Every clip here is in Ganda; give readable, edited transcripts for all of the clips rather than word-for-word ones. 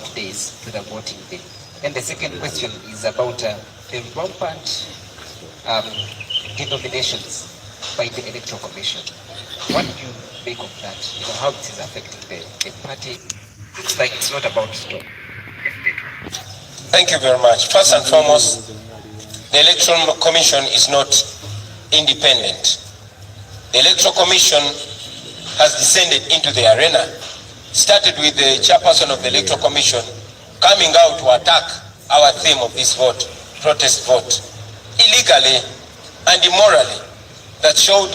days to the voting day. And the second question is about the rampant denominations by the Electoral Commission. What do you make of that? You know, how it is affecting the party? Looks like it's not about to stop. Thank you very much. First and foremost, the Electoral Commission is not independent. The Electoral Commission has descended into the arena. Started with the chairperson of the Electoral Commission coming out to attack our theme of this vote, protest vote, illegally and immorally. That showed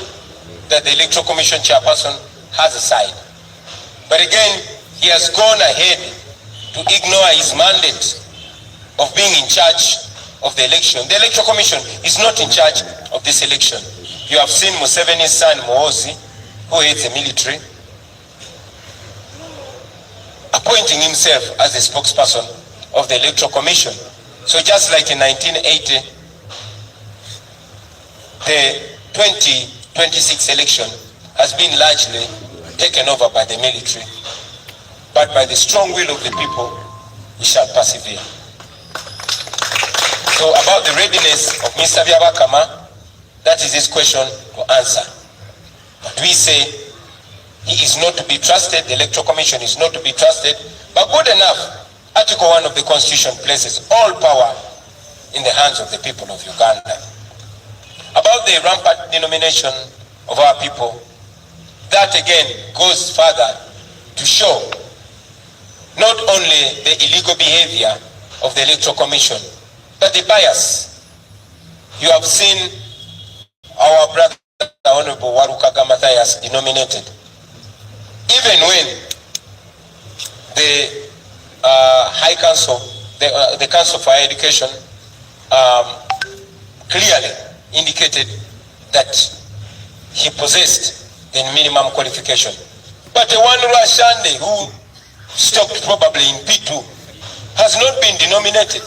that the Electoral Commission chairperson has a side. But again, he has gone ahead to ignore his mandate of being in charge of the election. The Electoral Commission is not in charge of this election. You have seen Museveni's son, Muhoozi, who hates the military, appointing himself as the spokesperson of the Electoral Commission. So just like in 1980, the 2026 election has been largely taken over by the military, but by the strong will of the people, we shall persevere. So about the readiness of Mr. Byabakama, that is his question to answer. But we say he is not to be trusted, the Electoral Commission is not to be trusted, but good enough, Article 1 of the Constitution places all power in the hands of the people of Uganda. About the rampant denomination of our people, that again goes further to show not only the illegal behavior of the Electoral Commission, but the bias. You have seen our brother, the Honorable Warukaga Matthias, denominated. Even when the High Council, the Council for Higher Education, clearly indicated that he possessed the minimum qualification. But the one Rashande who stopped probably in P2 has not been denominated.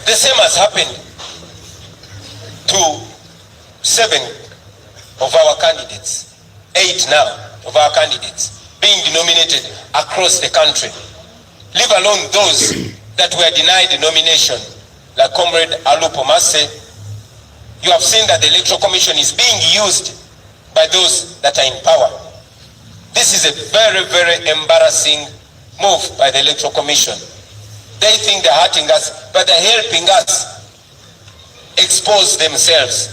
The same has happened to 7 of our candidates, 8 now of our candidates being denominated across the country, leave alone those that were denied the nomination, like Comrade Alupo Masse. You have seen that the Electoral Commission is being used by those that are in power. This is a very, very embarrassing move by the Electoral Commission. They think they're hurting us, but they're helping us expose themselves.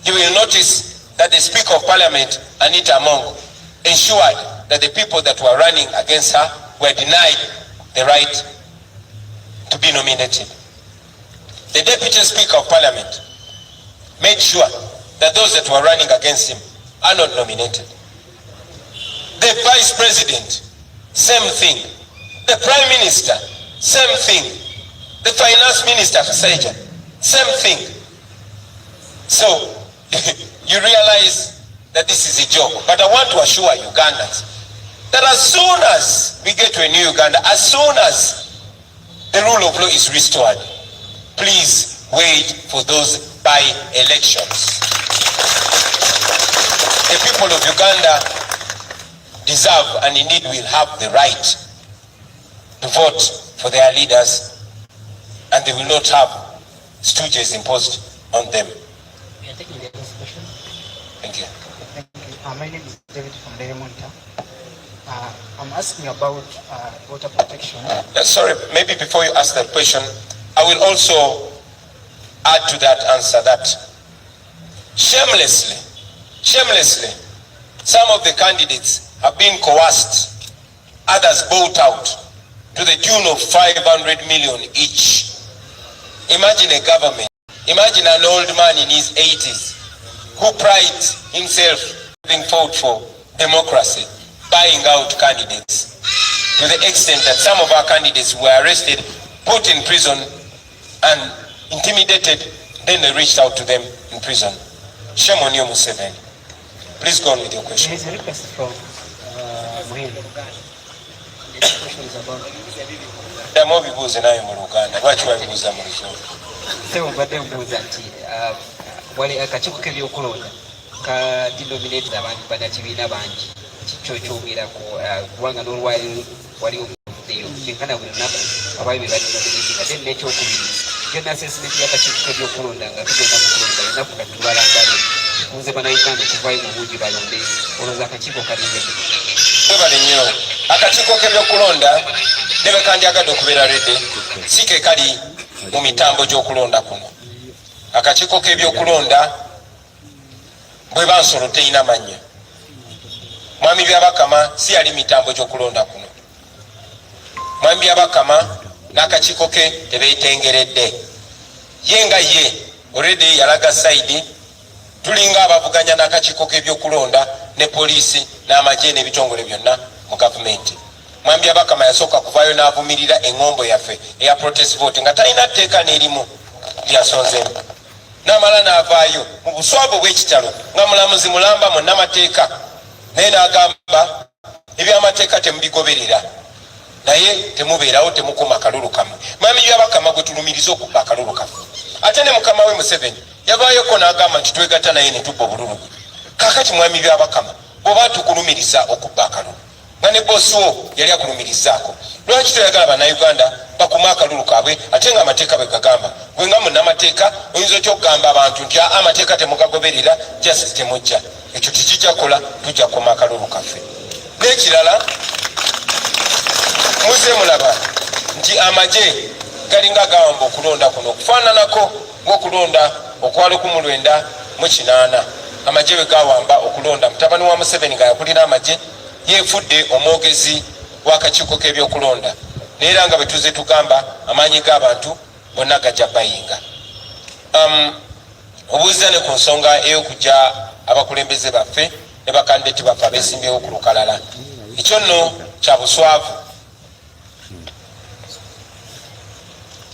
You will notice that the Speaker of Parliament, Anita Among, ensured that the people that were running against her were denied the right to be nominated. The Deputy Speaker of Parliament made sure that those that were running against him are not nominated. The Vice President, same thing. The Prime Minister, same thing. The Finance Minister, Saija, same thing. So, you realize that this is a joke. But I want to assure Ugandans that as soon as we get to a new Uganda, as soon as the rule of law is restored, please wait for those by-elections. The people of Uganda deserve and indeed will have the right to vote for their leaders, and they will not have stooges imposed on them. Thank you. Thank you. My name is David from Diamond. I'm asking about water protection. Sorry, maybe before you ask that question, I will also add to that answer that shamelessly, some of the candidates have been coerced, others bought out to the tune of 500 million each. Imagine a government, imagine an old man in his 80s who prides himself having fought for democracy, buying out candidates, to the extent that some of our candidates were arrested, put in prison, and intimidated, then they reached out to them in prison. Shame on you, Museveni. Please go on with your question. There is a request from Muhim. The question is about... wali akakiiko k'ebyokulonda ka denominated abantu bannakibiina bangi kikyo kyogera kubanga n'olwali waliwo enkana buli lunaku abayibi balinaga then n'ekyokubiri genda assessment y'akakiiko k'ebyokulonda nga tugenda mu kulonda ennaku kati tubalambale nze bannayuganda okuvayo mu bungi balonde olowooza akakiiko kalinze webale nnyo akakiiko k'ebyokulonda ne bwe kandyagadde okubeera redde si ke kali mu mitambo gy'okulonda kuno. Akakiiko k'ebyokulonda bwe bansolo teyina mannya. Mwami Byabakama si yali mitambo gy'okulonda kuno. Mwami Byabakama n'akakiiko ke tebeetengeredde. Ye nga ye already yalaga saidi tulinga abavuganya n'akakiiko k'ebyokulonda ne poliisi n'amagye n'ebitongole byonna mu gavumenti. Mwami Byabakama yasooka kuvaayo n'avumirira eŋŋombo yaffe eya protest vote nga talina tteeka n'erimu lyasonzemu. N'amala n'avaayo mu buswavu bw'ekitalo nga mulamuzi mulamba munnamateeka naye n'agamba ebyamateeka temubigoberera naye temubeerawo temukuma akalulu kamwe. Mwami Byabakama gwe tulumiriza okubba akalulu kamwe. Ate ne mukama we Museveni yavaayoko n'agamba nti twegatta naye ne tubba obululu bwe. Kaakati Mwami Byabakama bw'oba tukulumiriza okubba akalulu nga ne boosi wo yali akulumirizaako, lwaki toyagala bannayuganda bakuma akalulu kaabwe ate nga amateeka bwe gagamba? Gwe nga munnamateeka oyinza otya okugamba abantu nti amateeka temugagoberera justice temujja. Ekyo tekijja kukola, tujja kukuma akalulu kaffe. N'ekirala muze mulaba nti amagye galinga gawamba okulonda kuno okufaananako ng'okulonda okwalo ku 1998 amagye bwe gawamba okulonda. Mutabani wa Museveni nga yakulira amagye yeefudde omwogezi w'akakiiko k'ebyokulonda neera nga bwe tuze tugamba amaanyi g'abantu bonna gajja bayinga. Obuuza ne ku nsonga ey'okujja abakulembeze baffe ne bakandideti baffe abeesimbyewo ku lukalala, ekyo nno kya buswavu.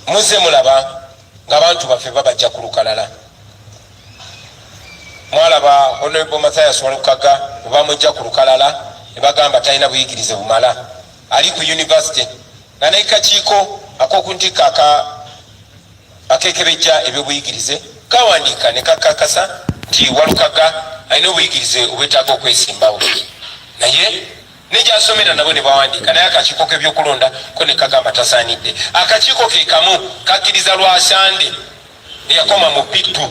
Muze mulaba ng'abantu baffe babajja ku lukalala. Mwalaba Honorable Mathias Walukaga bwe bamujja ku lukalala ne bagamba talina buyigirize bumala, ali ku university nga n'ekakiiko ak'okuntikka akekebejja ebyobuyigirize kawandiika ne kakakasa nti Walukaga alina obuyigirize obwetaaga okwesimbawo, naye nejasomera nabo ne bawandiika naye akakiiko k'ebyokulonda ko ne kagamba tasaanidde. Akakiiko ke kamu kakkiriza Lwasande eyakoma mu Bittu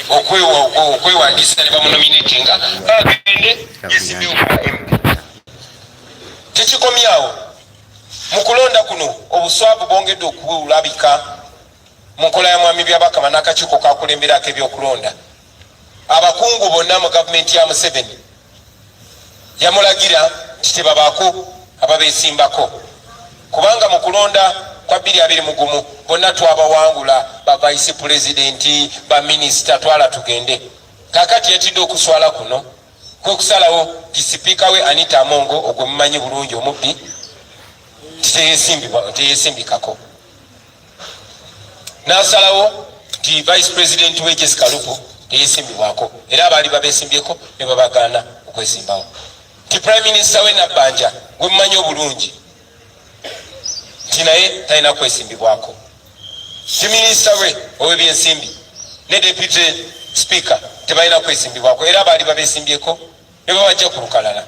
okwewandiisa ne bamunominatinga bagende yesimbewo kuba MP. Tekikomyawo mu kulonda kuno obuswavu bwongedde okulabika mu nkola ya Mwami Byabakama n'akakiiko kakulemberako ebyokulonda. Abakungu bonna mu gavumenti ya Museveni yamulagira nti tebabaako ababeesimbako, kubanga mu kulonda kwa 2021 bonna twabawangula ba vice presidenti ba minisita twala tugende. Kakati yatidde okuswala kuno kwe kusalawo sipiika we Anita Amongo ogwe mumanyi bulungi omubbi teyesimbikako, n'asalawo nti vice president we Jessica Lupo teyesimbibwako era abaali babeesimbyeko ne babagaana okwesimbawo. Nti prime minister we Nabbanja gwe mumanyi obulungi nti naye talina kwesimbibwako. Ti minisita we ow'ebyensimbi ne deputy speaker tebalina kwesimbibwako era abaali babeesimbyeko ne babajja ku lukalala.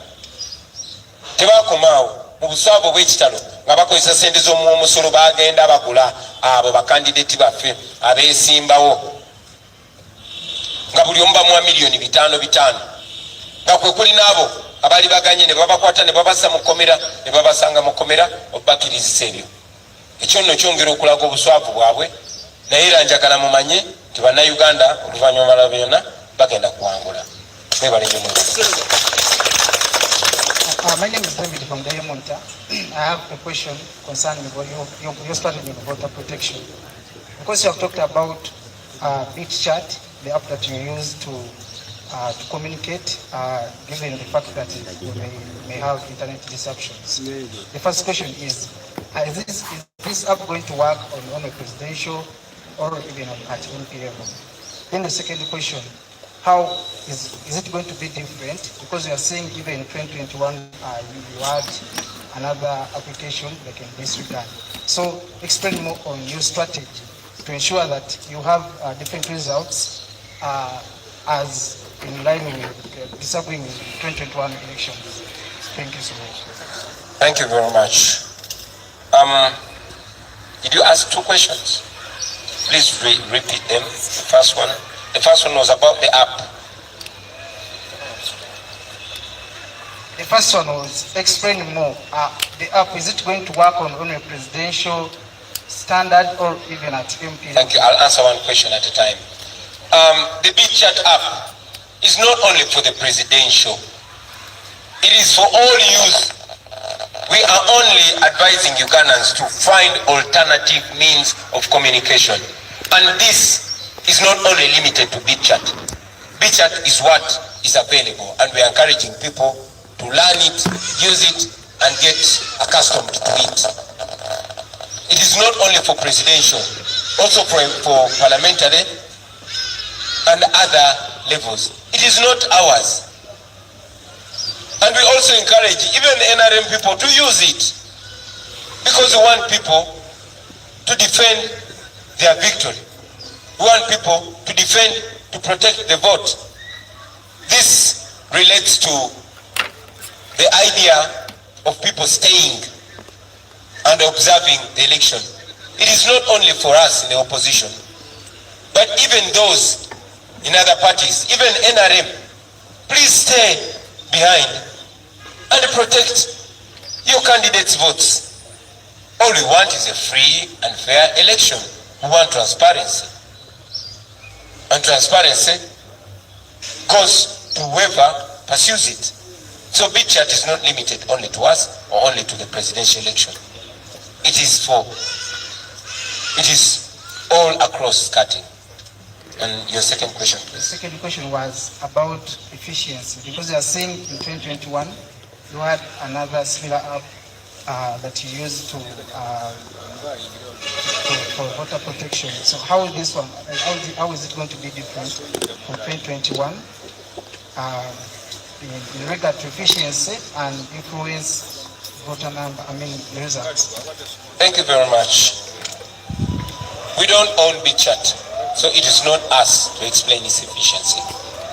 Tebakomaawo mu buswavu bw'ekitalo nga bakozesa sente z'omusolo bagenda bagula abo bakandideti baffe abeesimbawo nga buli omu bamuwa miliyoni 5 nga kwe kuli n'abo abaali baganye ne babakwata ne babassa mu kkomera ne babasanga mu kkomera okubakirizisa ebyo. Ekyo nno kyongera okulaga obuswavu bwabwe, naye era njagala mumanye nti bannayuganda oluvannyuma lwa byonna bagenda kuwangula. Mwebale nnyo mu My name is David from Diamondta. I have a question concerning your strategy of water protection. Because you have talked about Beat Chat, the app that you use to communicate, given the fact that you may have internet disruptions. The first question is this app going to work on a presidential or even at MP level? Then the second question, how is it going to be different? Because you are saying even in 2021 you had another application like in this regard. So explain more on your strategy to ensure that you have different results as in line with disabling 2021 elections. Thank you so much. Thank you very much. Did you ask 2 questions? Please repeat them. The first one was about the app. The first one was explain more. The app, is it going to work on only presidential standard or even at MP? Thank you. I'll answer one question at a time. The Beat Chat app is not only for the presidential. It is for all youth. We are only advising Ugandans to find alternative means of communication. And this is not only limited to Beat Chat. Beat Chat is what is available, and we are encouraging people to learn it, use it, and get accustomed to it. It is not only for presidential, also for parliamentary and other levels. It is not ours. And we also encourage even NRM people to use it, because we want people to defend their victory. We want people to defend, to protect the vote. This relates to the idea of people staying and observing the election. It is not only for us in the opposition, but even those in other parties, even NRM, please stay behind and protect your candidates' votes. All we want is a free and fair election. We want transparency. And transparency goes to whoever pursues it. So Beat Chat is not limited only to us or only to the presidential election. It is all across cutting. And your second question, please. The second question was about efficiency, because you are saying in 2021 you had another similar app that you used for voter protection. So how is this one? How is it going to be different from 2021 in regard to efficiency and influence voter number? Results. Thank you very much. We don't own Beat Chat, so it is not us to explain its efficiency.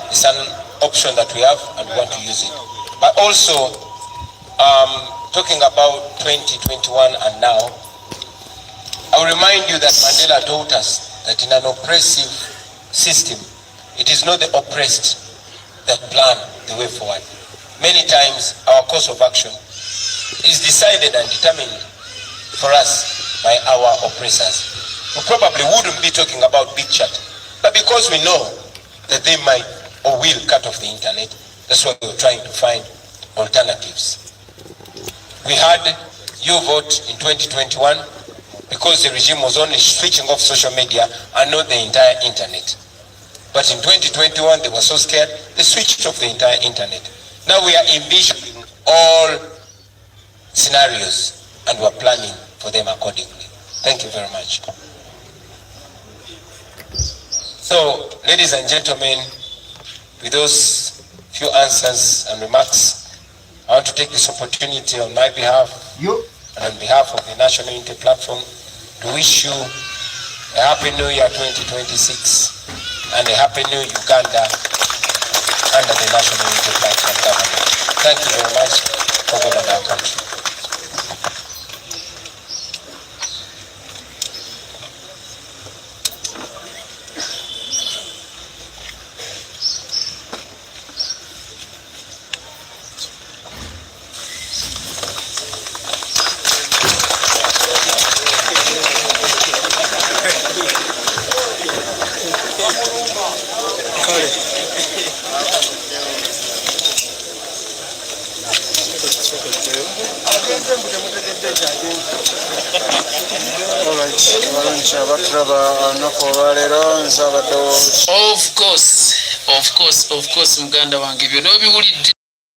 It's an option that we have and we want to use it. But also, talking about 2021 and now, I will remind you that Mandela taught us that in an oppressive system, it is not the oppressed that plan the way forward. Many times, our course of action is decided and determined for us by our oppressors. We probably wouldn't be talking about Beat Chat, but because we know that they might or will cut off the internet, that's why we're trying to find alternatives. We had your vote in 2021 because the regime was only switching off social media and not the entire internet. But in 2021, they were so scared, they switched off the entire internet. Now we are envisioning all scenarios and we're planning for them accordingly. Thank you very much. So, ladies and gentlemen, with those few answers and remarks, I want to take this opportunity on my behalf and on behalf of the National Unity Platform to wish you a Happy New Year 2026 and a Happy New Uganda under the National Unity Platform government. Thank you very much for God and our country. Of course, Muganda wange byo nobiwulidde